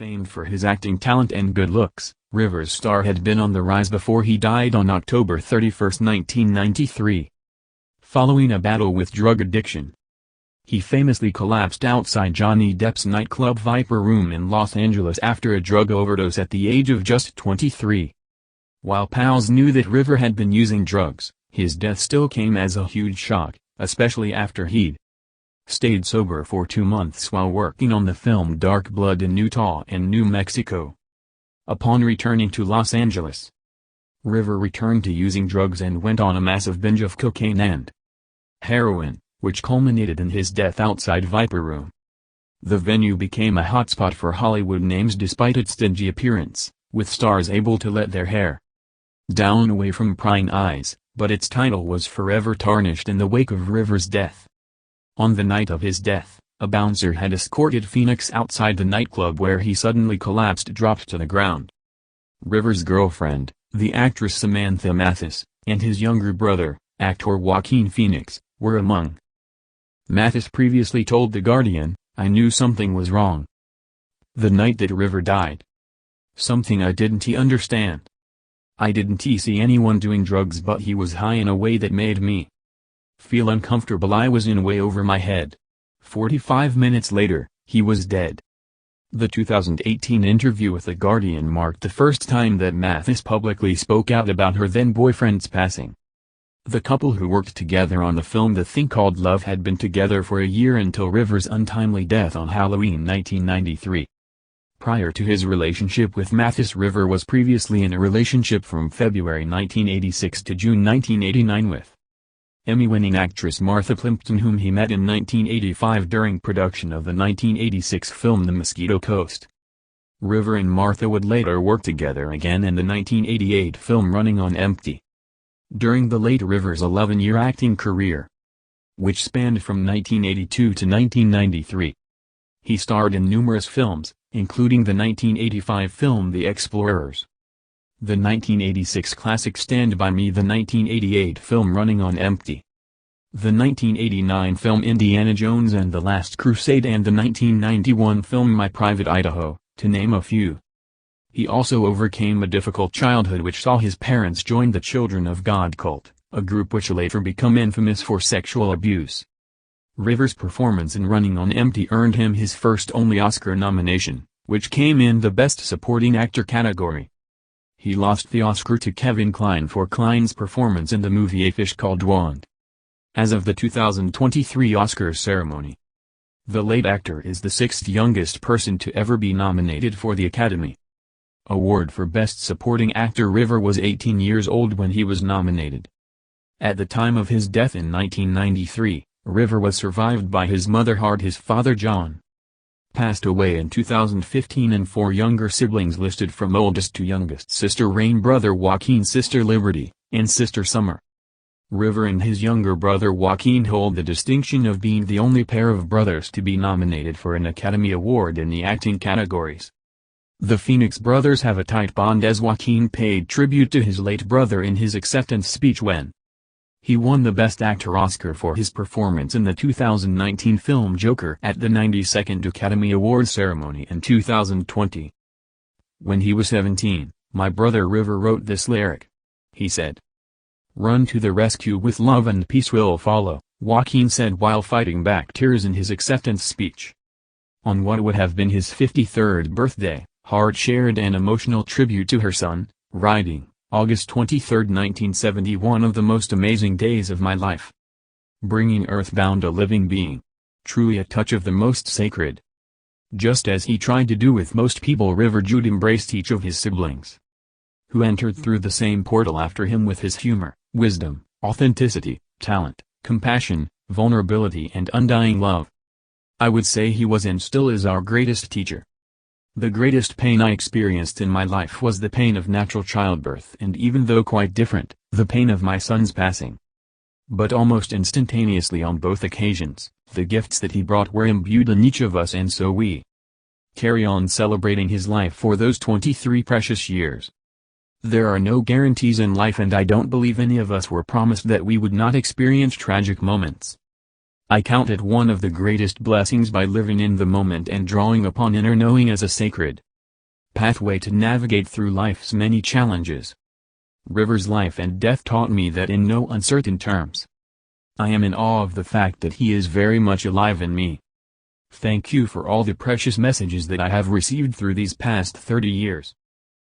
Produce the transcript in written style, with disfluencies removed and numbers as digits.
Famed for his acting talent and good looks, Rivers' star had been on the rise before he died on October 31, 1993. Following a battle with drug addiction, he famously collapsed outside Johnny Depp's nightclub Viper Room in Los Angeles after a drug overdose at the age of just 23. While pals knew that River had been using drugs, his death still came as a huge shock, especially after he'd stayed sober for 2 months while working on the film Dark Blood in Utah and New Mexico. Upon returning to Los Angeles, River returned to using drugs and went on a massive binge of cocaine and heroin, which culminated in his death outside Viper Room. The venue became a hotspot for Hollywood names despite its stingy appearance, with stars able to let their hair down away from prying eyes, but its title was forever tarnished in the wake of Rivers' death. On the night of his death, a bouncer had escorted Phoenix outside the nightclub where he suddenly dropped to the ground. Rivers' girlfriend, the actress Samantha Mathis, and his younger brother, actor Joaquin Phoenix, were among. Mathis previously told The Guardian, "I knew something was wrong the night that River died. Something I didn't understand. I didn't see anyone doing drugs, but he was high in a way that made me feel uncomfortable. I was in way over my head." 45 minutes later, he was dead. The 2018 interview with The Guardian marked the first time that Mathis publicly spoke out about her then-boyfriend's passing. The couple who worked together on the film The Thing Called Love had been together for a year until Rivers' untimely death on Halloween 1993. Prior to his relationship with Mathis, River was previously in a relationship from February 1986 to June 1989 with Emmy-winning actress Martha Plimpton, whom he met in 1985 during production of the 1986 film The Mosquito Coast. River and Martha would later work together again in the 1988 film Running on Empty. During the late Rivers' 11-year acting career, which spanned from 1982 to 1993, he starred in numerous films, including the 1985 film The Explorers, the 1986 classic Stand By Me, the 1988 film Running on Empty, the 1989 film Indiana Jones and the Last Crusade, and the 1991 film My Private Idaho, to name a few. He also overcame a difficult childhood which saw his parents join the Children of God cult, a group which later became infamous for sexual abuse. Rivers' performance in Running on Empty earned him his first only Oscar nomination, which came in the Best Supporting Actor category. He lost the Oscar to Kevin Kline for Kline's performance in the movie A Fish Called Wanda. As of the 2023 Oscars ceremony, the late actor is the 6th youngest person to ever be nominated for the Academy Award for Best Supporting Actor. River was 18 years old when he was nominated. At the time of his death in 1993, River was survived by his mother Hard. His father John passed away in 2015 and 4 younger siblings listed from oldest to youngest: sister Rain, brother Joaquin, sister Liberty, and sister Summer. River and his younger brother Joaquin hold the distinction of being the only pair of brothers to be nominated for an Academy Award in the acting categories. The Phoenix brothers have a tight bond, as Joaquin paid tribute to his late brother in his acceptance speech when he won the Best Actor Oscar for his performance in the 2019 film Joker at the 92nd Academy Awards ceremony in 2020. When he was 17, my brother River wrote this lyric. He said, "Run to the rescue with love and peace will follow," Joaquin said while fighting back tears in his acceptance speech. On what would have been his 53rd birthday, Hart shared an emotional tribute to her son, writing, "August 23, 1970, one of the most amazing days of my life. Bringing earthbound a living being. Truly a touch of the most sacred." Just as he tried to do with most people, River Jude embraced each of his siblings, who entered through the same portal after him, with his humor, wisdom, authenticity, talent, compassion, vulnerability and undying love. I would say he was and still is our greatest teacher. The greatest pain I experienced in my life was the pain of natural childbirth, and even though quite different, the pain of my son's passing. But almost instantaneously on both occasions, the gifts that he brought were imbued in each of us, and so we carry on celebrating his life for those 23 precious years. There are no guarantees in life, and I don't believe any of us were promised that we would not experience tragic moments. I count it one of the greatest blessings by living in the moment and drawing upon inner knowing as a sacred pathway to navigate through life's many challenges. River's life and death taught me that in no uncertain terms. I am in awe of the fact that he is very much alive in me. Thank you for all the precious messages that I have received through these past 30 years.